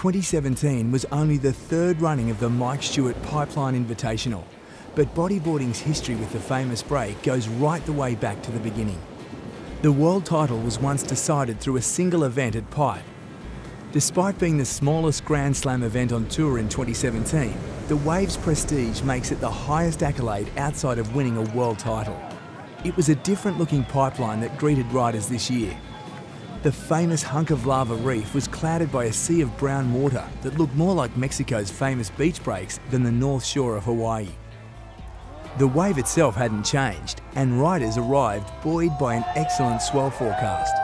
2017 was only the third running of the Mike Stewart Pipeline Invitational, but bodyboarding's history with the famous break goes right the way back to the beginning. The world title was once decided through a single event at Pipe. Despite being the smallest Grand Slam event on tour in 2017, the wave's prestige makes it the highest accolade outside of winning a world title. It was a different looking pipeline that greeted riders this year. The famous hunk of lava reef was clouded by a sea of brown water that looked more like Mexico's famous beach breaks than the North Shore of Hawaii. The wave itself hadn't changed, and riders arrived buoyed by an excellent swell forecast.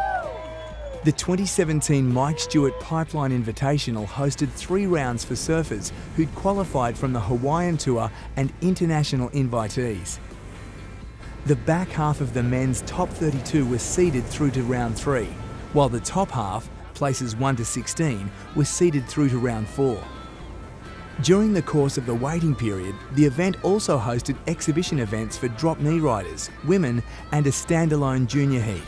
The 2017 Mike Stewart Pipeline Invitational hosted 3 rounds for surfers who'd qualified from the Hawaiian Tour and international invitees. The back half of the men's top 32 was seeded through to round 3, while the top half, places 1 to 16, was seeded through to round 4. During the course of the waiting period, the event also hosted exhibition events for drop knee riders, women, and a standalone junior heat.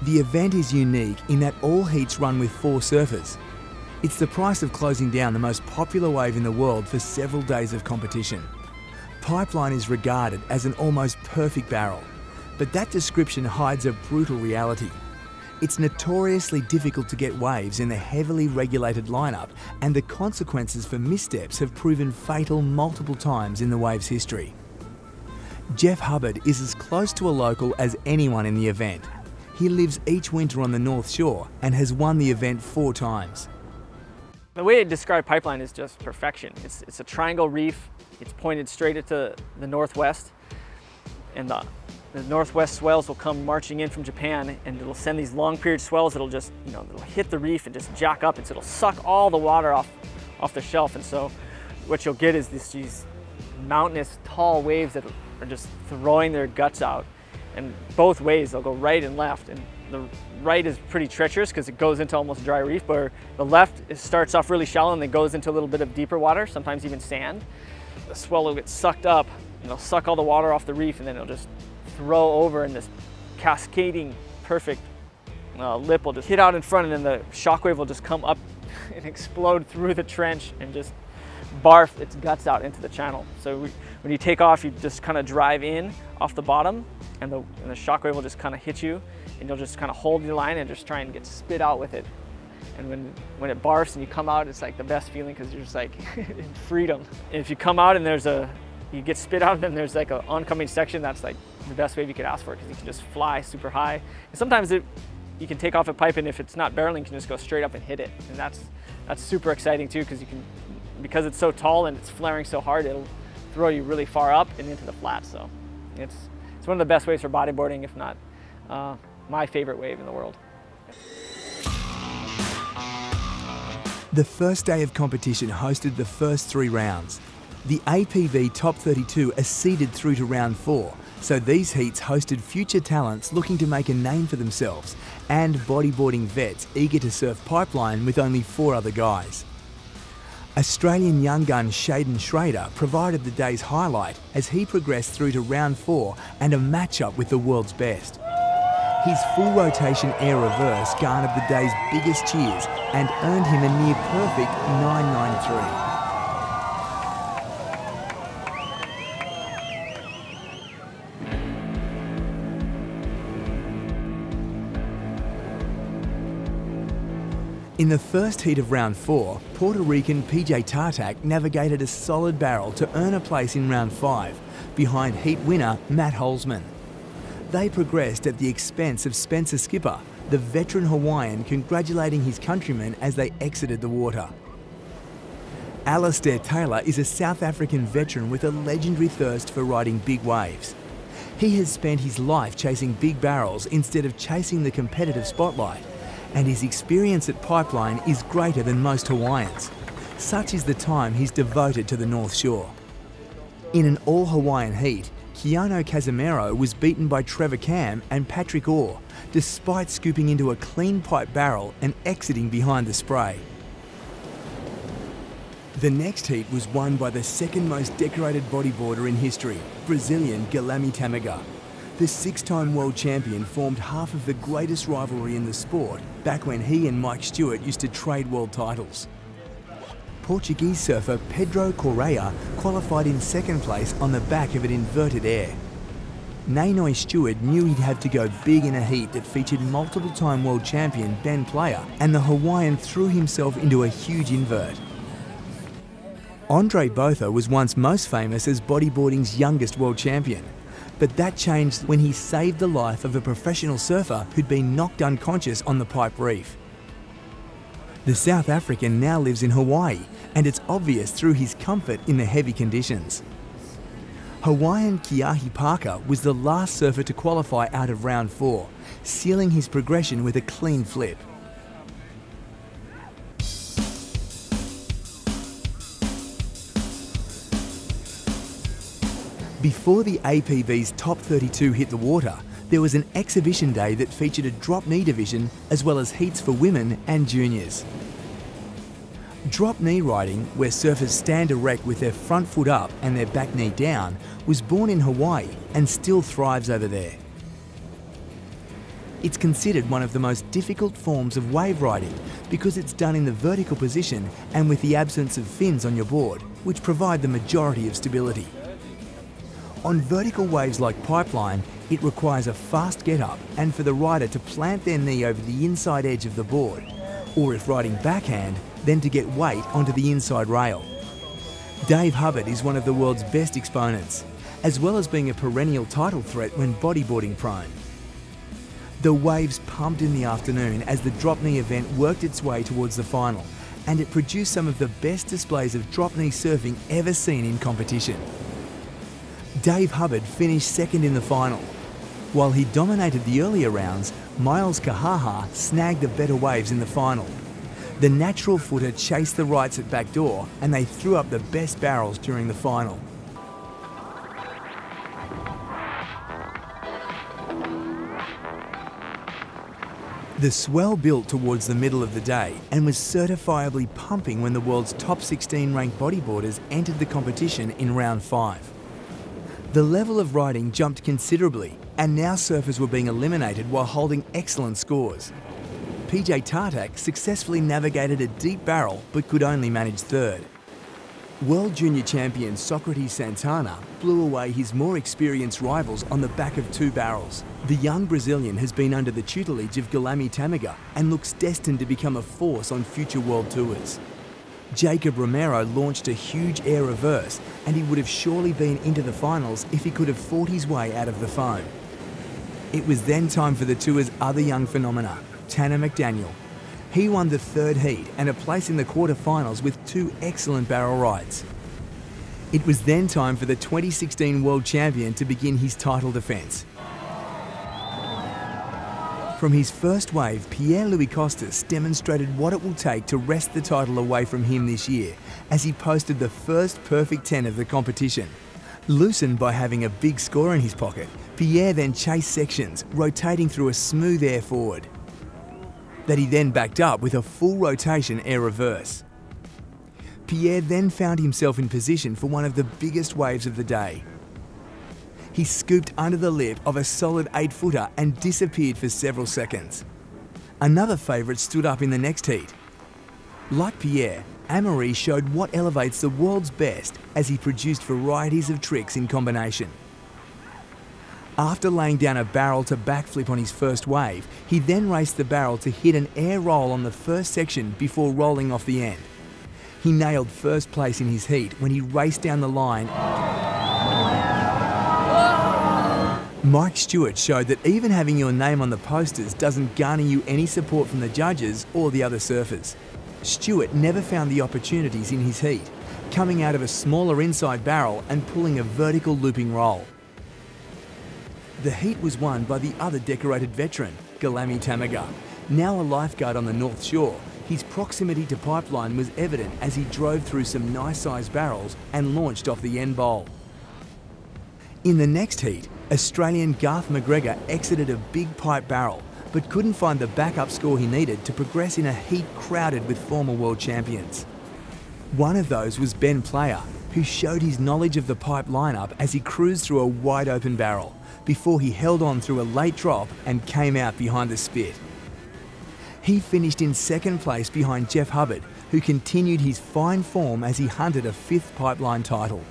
The event is unique in that all heats run with 4 surfers. It's the price of closing down the most popular wave in the world for several days of competition. Pipeline is regarded as an almost perfect barrel, but that description hides a brutal reality. It's notoriously difficult to get waves in the heavily regulated lineup, and the consequences for missteps have proven fatal multiple times in the wave's history. Jeff Hubbard is as close to a local as anyone in the event. He lives each winter on the North Shore and has won the event 4 times. The way I describe Pipeline is just perfection. It's a triangle reef. It's pointed straight into the northwest, and the northwest swells will come marching in from Japan, and it'll send these long period swells that'll just, it'll hit the reef and just jack up, and so it'll suck all the water off the shelf. And so what you'll get is these mountainous, tall waves that are just throwing their guts out. And both ways, they'll go right and left. And the right is pretty treacherous because it goes into almost dry reef, but the left, it starts off really shallow and then goes into a little bit of deeper water, sometimes even sand. The swell will get sucked up, and it'll suck all the water off the reef, and then it'll just throw over, and this cascading perfect lip will just hit out in front, and then the shockwave will just come up and explode through the trench and just barf its guts out into the channel. So when you take off, you just kind of drive in off the bottom, and the shockwave will just kind of hit you, and you'll just kind of hold your line and just try and get spit out with it. And when it barfs and you come out, it's like the best feeling because you're just like in freedom. And if you come out and you get spit out, and then there's like an oncoming section, that's like the best wave you could ask for, because you can just fly super high. And sometimes you can take off a pipe, and if it's not barreling, you can just go straight up and hit it. And that's super exciting too, because it's so tall and it's flaring so hard, it'll throw you really far up and into the flat. So it's one of the best waves for bodyboarding, if not my favorite wave in the world. The first day of competition hosted the first 3 rounds. The APV Top 32 are seeded through to round 4, so these heats hosted future talents looking to make a name for themselves and bodyboarding vets eager to surf Pipeline with only 4 other guys. Australian young gun Shaden Schrader provided the day's highlight as he progressed through to round 4 and a matchup with the world's best. His full rotation air reverse garnered the day's biggest cheers and earned him a near perfect 993. In the first heat of round 4, Puerto Rican PJ Tartak navigated a solid barrel to earn a place in round 5, behind heat winner Matt Holzman. They progressed at the expense of Spencer Skipper, the veteran Hawaiian congratulating his countrymen as they exited the water. Alastair Taylor is a South African veteran with a legendary thirst for riding big waves. He has spent his life chasing big barrels instead of chasing the competitive spotlight, and his experience at Pipeline is greater than most Hawaiians. Such is the time he's devoted to the North Shore. In an all-Hawaiian heat, Keanu Casimiro was beaten by Trevor Cam and Patrick Orr, despite scooping into a clean pipe barrel and exiting behind the spray. The next heat was won by the second most decorated bodyboarder in history, Brazilian Guilherme Tamaga. The 6-time world champion formed half of the greatest rivalry in the sport back when he and Mike Stewart used to trade world titles. Portuguese surfer Pedro Correa qualified in second place on the back of an inverted air. Nanoi Stewart knew he'd have to go big in a heat that featured multiple-time world champion Ben Player, and the Hawaiian threw himself into a huge invert. Andre Botha was once most famous as bodyboarding's youngest world champion, but that changed when he saved the life of a professional surfer who'd been knocked unconscious on the Pipe Reef. The South African now lives in Hawaii, and it's obvious through his comfort in the heavy conditions. Hawaiian Kiahi Parker was the last surfer to qualify out of round 4, sealing his progression with a clean flip. Before the APB's top 32 hit the water, there was an exhibition day that featured a drop knee division as well as heats for women and juniors. Drop knee riding, where surfers stand erect with their front foot up and their back knee down, was born in Hawaii and still thrives over there. It's considered one of the most difficult forms of wave riding because it's done in the vertical position and with the absence of fins on your board, which provide the majority of stability. On vertical waves like Pipeline, it requires a fast get-up and for the rider to plant their knee over the inside edge of the board, or if riding backhand, then to get weight onto the inside rail. Dave Hubbard is one of the world's best exponents, as well as being a perennial title threat when bodyboarding prone. The waves pumped in the afternoon as the drop knee event worked its way towards the final, and it produced some of the best displays of drop knee surfing ever seen in competition. Dave Hubbard finished second in the final. While he dominated the earlier rounds, Miles Kahaha snagged the better waves in the final. The natural footer chased the rights at backdoor, and they threw up the best barrels during the final. The swell built towards the middle of the day and was certifiably pumping when the world's top 16 ranked bodyboarders entered the competition in round 5. The level of riding jumped considerably, and now surfers were being eliminated while holding excellent scores. PJ Tartak successfully navigated a deep barrel but could only manage third. World Junior champion Socrates Santana blew away his more experienced rivals on the back of 2 barrels. The young Brazilian has been under the tutelage of Guilherme Tamaga and looks destined to become a force on future world tours. Jacob Romero launched a huge air reverse, and he would have surely been into the finals if he could have fought his way out of the foam. It was then time for the tour's other young phenomena, Tanner McDaniel. He won the 3rd heat and a place in the quarterfinals with 2 excellent barrel rides. It was then time for the 2016 world champion to begin his title defence. From his first wave, Pierre-Louis Costas demonstrated what it will take to wrest the title away from him this year, as he posted the first perfect 10 of the competition. Loosened by having a big score in his pocket, Pierre then chased sections, rotating through a smooth air forward that he then backed up with a full rotation air reverse. Pierre then found himself in position for one of the biggest waves of the day. He scooped under the lip of a solid 8-footer and disappeared for several seconds. Another favourite stood up in the next heat. Like Pierre, Amaury showed what elevates the world's best as he produced varieties of tricks in combination. After laying down a barrel to backflip on his first wave, he then raced the barrel to hit an air roll on the first section before rolling off the end. He nailed first place in his heat when he raced down the line. Mike Stewart showed that even having your name on the posters doesn't garner you any support from the judges or the other surfers. Stewart never found the opportunities in his heat, coming out of a smaller inside barrel and pulling a vertical looping roll. The heat was won by the other decorated veteran, Guilherme Tamaga. Now a lifeguard on the North Shore, his proximity to Pipeline was evident as he drove through some nice-sized barrels and launched off the end bowl. In the next heat, Australian Garth McGregor exited a big pipe barrel, but couldn't find the backup score he needed to progress in a heat crowded with former world champions. One of those was Ben Player, who showed his knowledge of the pipe lineup as he cruised through a wide open barrel, before he held on through a late drop and came out behind the spit. He finished in second place behind Jeff Hubbard, who continued his fine form as he hunted a 5th pipeline title.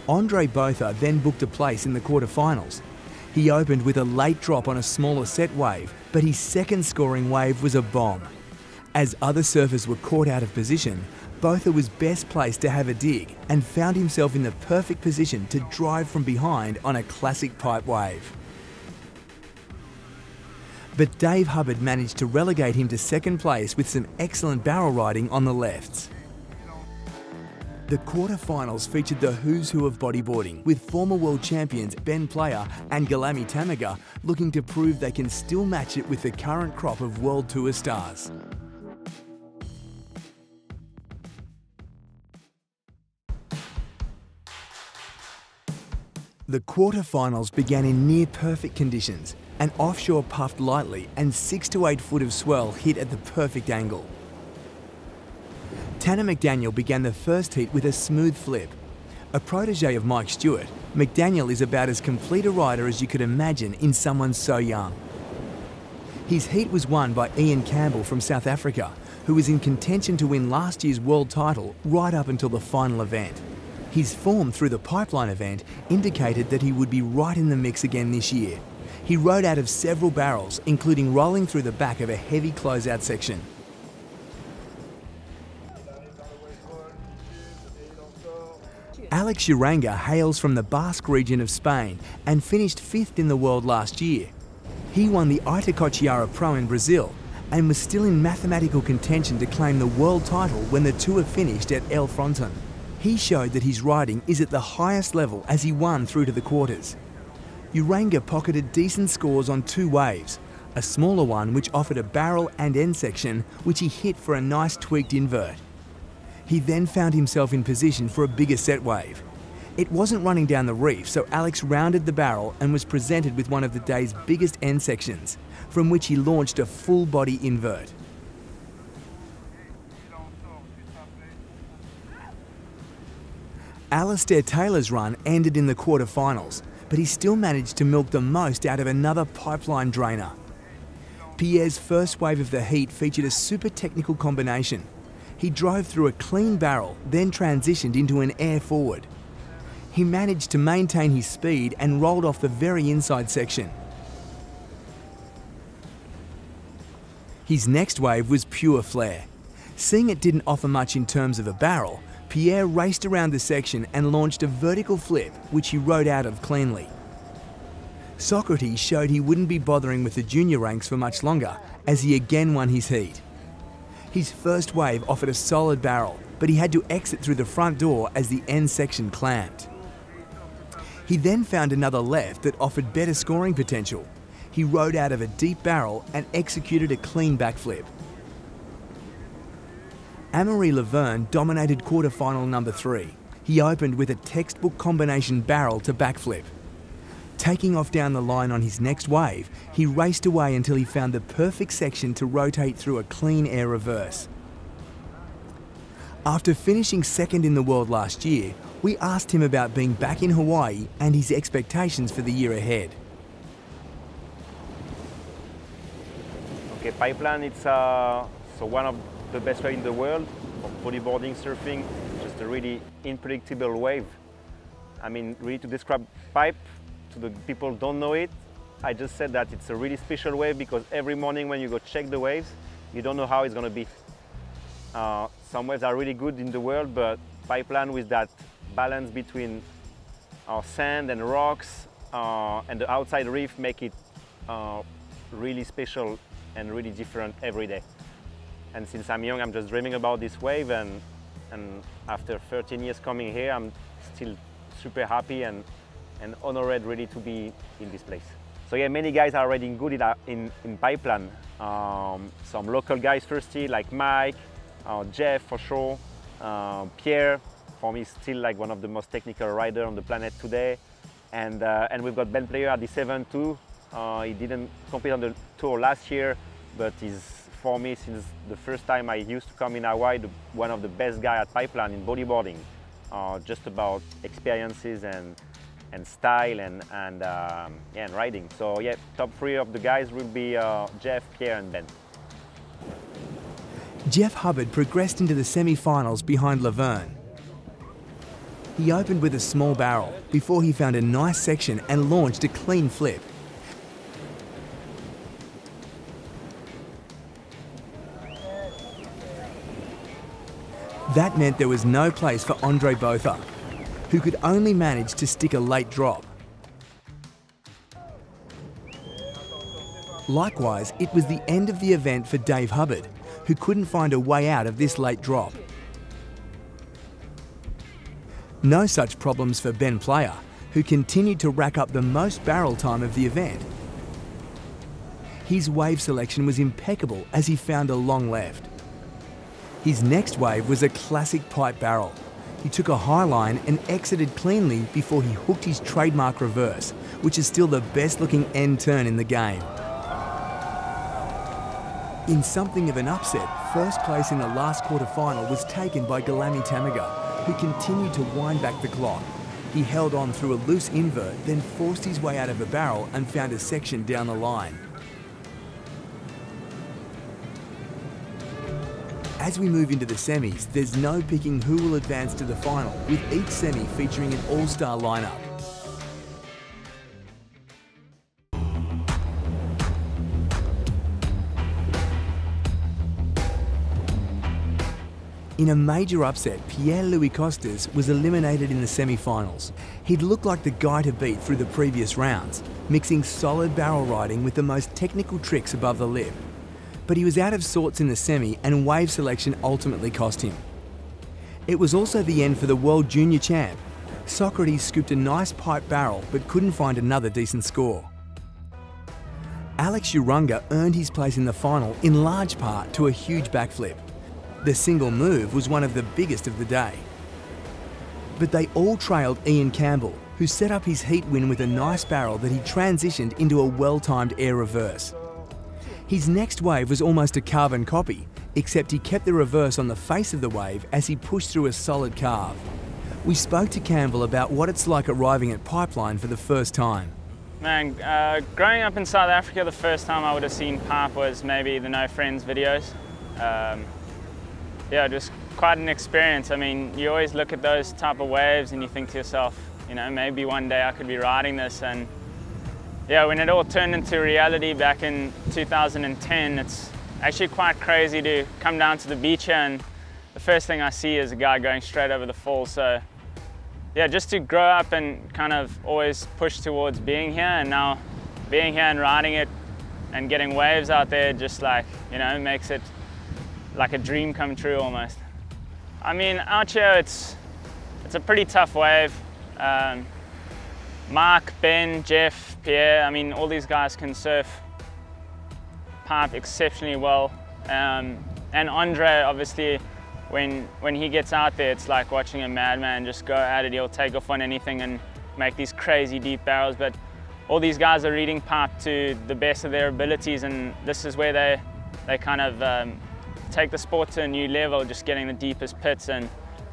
Andre Botha then booked a place in the quarterfinals. He opened with a late drop on a smaller set wave, but his second scoring wave was a bomb. As other surfers were caught out of position, Botha was best placed to have a dig and found himself in the perfect position to drive from behind on a classic pipe wave. But Dave Hubbard managed to relegate him to second place with some excellent barrel riding on the lefts. The quarterfinals featured the who's who of bodyboarding, with former world champions Ben Player and Galami Tamaga looking to prove they can still match it with the current crop of World Tour stars. The quarterfinals began in near-perfect conditions. An offshore puffed lightly and 6 to 8 foot of swell hit at the perfect angle. Tanner McDaniel began the first heat with a smooth flip. A protege of Mike Stewart, McDaniel is about as complete a rider as you could imagine in someone so young. His heat was won by Ian Campbell from South Africa, who was in contention to win last year's world title right up until the final event. His form through the pipeline event indicated that he would be right in the mix again this year. He rode out of several barrels, including rolling through the back of a heavy closeout section. Alex Uranga hails from the Basque region of Spain and finished 5th in the world last year. He won the Itacoatiara Pro in Brazil and was still in mathematical contention to claim the world title when the tour finished at El Fronton. He showed that his riding is at the highest level as he won through to the quarters. Uranga pocketed decent scores on 2 waves, a smaller one which offered a barrel and end section which he hit for a nice tweaked invert. He then found himself in position for a bigger set wave. It wasn't running down the reef, so Alex rounded the barrel and was presented with one of the day's biggest end sections, from which he launched a full body invert. Alistair Taylor's run ended in the quarterfinals, but he still managed to milk the most out of another pipeline drainer. Pierre's first wave of the heat featured a super technical combination. He drove through a clean barrel, then transitioned into an air forward. He managed to maintain his speed and rolled off the very inside section. His next wave was pure flair. Seeing it didn't offer much in terms of a barrel, Pierre raced around the section and launched a vertical flip, which he rode out of cleanly. Socrates showed he wouldn't be bothering with the junior ranks for much longer, as he again won his heat. His first wave offered a solid barrel, but he had to exit through the front door as the end section clamped. He then found another left that offered better scoring potential. He rode out of a deep barrel and executed a clean backflip. Amaury Laverne dominated quarterfinal number 3. He opened with a textbook combination barrel to backflip. Taking off down the line on his next wave, he raced away until he found the perfect section to rotate through a clean air reverse. After finishing second in the world last year, we asked him about being back in Hawaii and his expectations for the year ahead. Okay, pipeline, it's so one of the best waves in the world for bodyboarding, surfing, just a really unpredictable wave. I mean, really to describe pipe, to the people who don't know it, I just said that it's a really special wave because every morning when you go check the waves, you don't know how it's going to be. Some waves are really good in the world, but pipeline with that balance between sand and rocks and the outside reef make it really special and really different every day. And since I'm young, I'm just dreaming about this wave, and after 13 years coming here, I'm still super happy and honored really to be in this place. So yeah, many guys are already good in pipeline. Some local guys firstly, like Mike, Jeff for sure, Pierre, for me is still like one of the most technical riders on the planet today. And we've got Ben Player at the 7 too. He didn't compete on the tour last year, but he's, for me, since the first time I used to come in Hawaii, one of the best guys at pipeline in bodyboarding. Just about experiences and style and riding. So yeah, top three of the guys will be Jeff, Pierre and Ben. Jeff Hubbard progressed into the semi-finals behind Laverne. He opened with a small barrel before he found a nice section and launched a clean flip. That meant there was no place for Andre Botha, who could only manage to stick a late drop. Likewise, it was the end of the event for Dave Hubbard, who couldn't find a way out of this late drop. No such problems for Ben Player, who continued to rack up the most barrel time of the event. His wave selection was impeccable as he found a long left. His next wave was a classic pipe barrel. He took a high line and exited cleanly before he hooked his trademark reverse, which is still the best looking end turn in the game. In something of an upset, first place in the last quarter-final was taken by Galami Tamaga, who continued to wind back the clock. He held on through a loose invert, then forced his way out of a barrel and found a section down the line. As we move into the semis, there's no picking who will advance to the final, with each semi featuring an all-star lineup. In a major upset, Pierre-Louis Costas was eliminated in the semi-finals. He'd looked like the guy to beat through the previous rounds, mixing solid barrel riding with the most technical tricks above the lip. But he was out of sorts in the semi and wave selection ultimately cost him. It was also the end for the world junior champ. Socrates scooped a nice pipe barrel but couldn't find another decent score. Alex Urunga earned his place in the final in large part to a huge backflip. The single move was one of the biggest of the day. But they all trailed Ian Campbell, who set up his heat win with a nice barrel that he transitioned into a well-timed air reverse. His next wave was almost a carbon copy, except he kept the reverse on the face of the wave as he pushed through a solid carve. We spoke to Campbell about what it's like arriving at Pipeline for the first time. Man, growing up in South Africa, the first time I would have seen pipe was maybe the No Friends videos. Yeah, it was quite an experience. I mean, you always look at those type of waves and you think to yourself, you know, maybe one day I could be riding this. And yeah, when it all turned into reality back in 2010, it's actually quite crazy to come down to the beach here and the first thing I see is a guy going straight over the fall. So yeah, just to grow up and kind of always push towards being here, and now being here and riding it and getting waves out there just like, you know, makes it like a dream come true almost. I mean, out here it's a pretty tough wave. Mark, Ben, Jeff, Pierre, I mean, all these guys can surf pipe exceptionally well. And Andre, obviously, when he gets out there, it's like watching a madman just go at it. He'll take off on anything and make these crazy deep barrels. But all these guys are reading pipe to the best of their abilities, and this is where they kind of take the sport to a new level, just getting the deepest pits and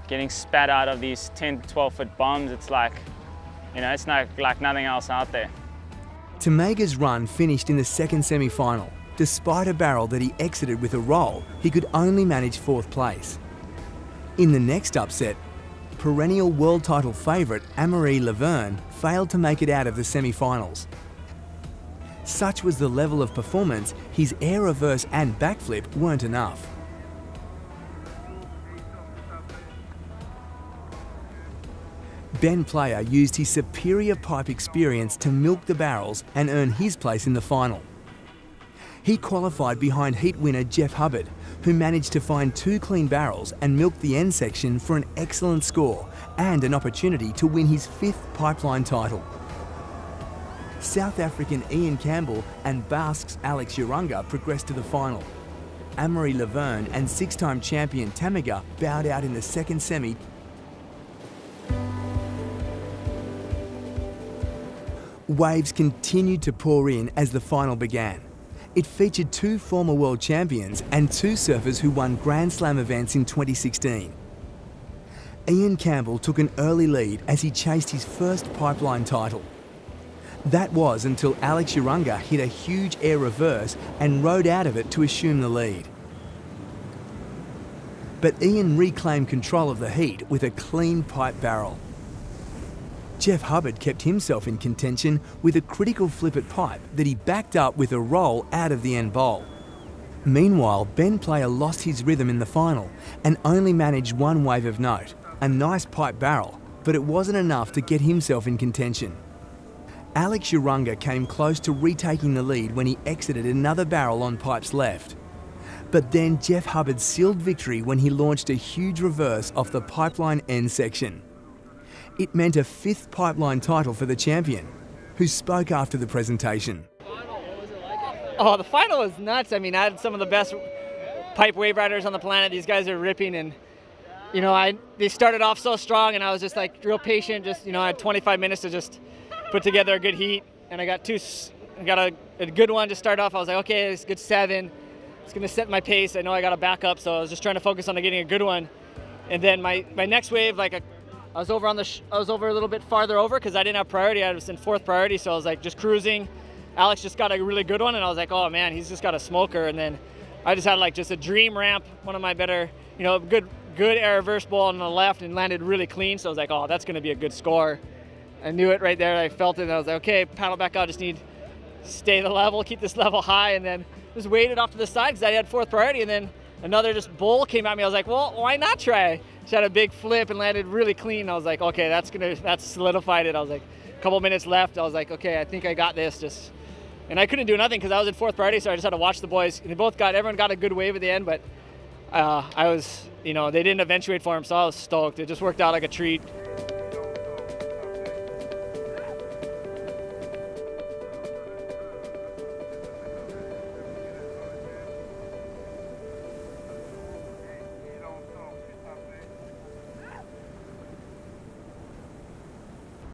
getting spat out of these 10 to 12 foot bombs. It's like, you know, it's not like nothing else out there. Tamaga's run finished in the second semi-final. Despite a barrel that he exited with a roll, he could only manage 4th place. In the next upset, perennial world title favourite Amaury Laverne failed to make it out of the semi-finals. Such was the level of performance, his air reverse and backflip weren't enough. Ben Player used his superior pipe experience to milk the barrels and earn his place in the final. He qualified behind heat winner Jeff Hubbard, who managed to find 2 clean barrels and milk the end section for an excellent score and an opportunity to win his 5th Pipeline title. South African Ian Campbell and Basque's Alex Urunga progressed to the final. Amaury Laverne and 6-time champion Tamaga bowed out in the second semi. Waves continued to pour in as the final began. It featured 2 former world champions and 2 surfers who won Grand Slam events in 2016. Ian Campbell took an early lead as he chased his first pipeline title. That was until Alex Urunga hit a huge air reverse and rode out of it to assume the lead. But Ian reclaimed control of the heat with a clean pipe barrel. Jeff Hubbard kept himself in contention with a critical flip at pipe that he backed up with a roll out of the end bowl. Meanwhile, Ben Player lost his rhythm in the final and only managed one wave of note, a nice pipe barrel, but it wasn't enough to get himself in contention. Alex Urunga came close to retaking the lead when he exited another barrel on pipe's left. But then Jeff Hubbard sealed victory when he launched a huge reverse off the pipeline end section. It meant a fifth pipeline title for the champion, who spoke after the presentation. Oh, the final was nuts. I mean, I had some of the best pipe wave riders on the planet. These guys are ripping, and you know, they started off so strong, and I was just like real patient. Just, you know, I had 25 minutes to just put together a good heat, and I got a good one to start off. I was like, okay, it's a good 7. It's gonna set my pace. I know I got to back up, so I was just trying to focus on getting a good one. And then my next wave, like I was over a little bit farther over because I didn't have priority. I was in 4th priority, so I was like just cruising. Alex just got a really good one, and I was like, oh man, he's just got a smoker. And then I just had like just a dream ramp, one of my better, you know, good air reverse ball on the left, and landed really clean. So I was like, oh, that's gonna be a good score. I knew it right there. I felt it, and I was like, okay, paddle back out. Just need to stay the level, keep this level high, and then just waited off to the side because I had 4th priority, and then another just bowl came at me. I was like, well, why not try? She had a big flip and landed really clean. I was like, okay, that's solidified it. I was like, a couple minutes left. I was like, okay, I think I got this. And I couldn't do nothing because I was in 4th priority, so I just had to watch the boys. And everyone got a good wave at the end, but I was, you know, they didn't eventuate for him, so I was stoked. It just worked out like a treat.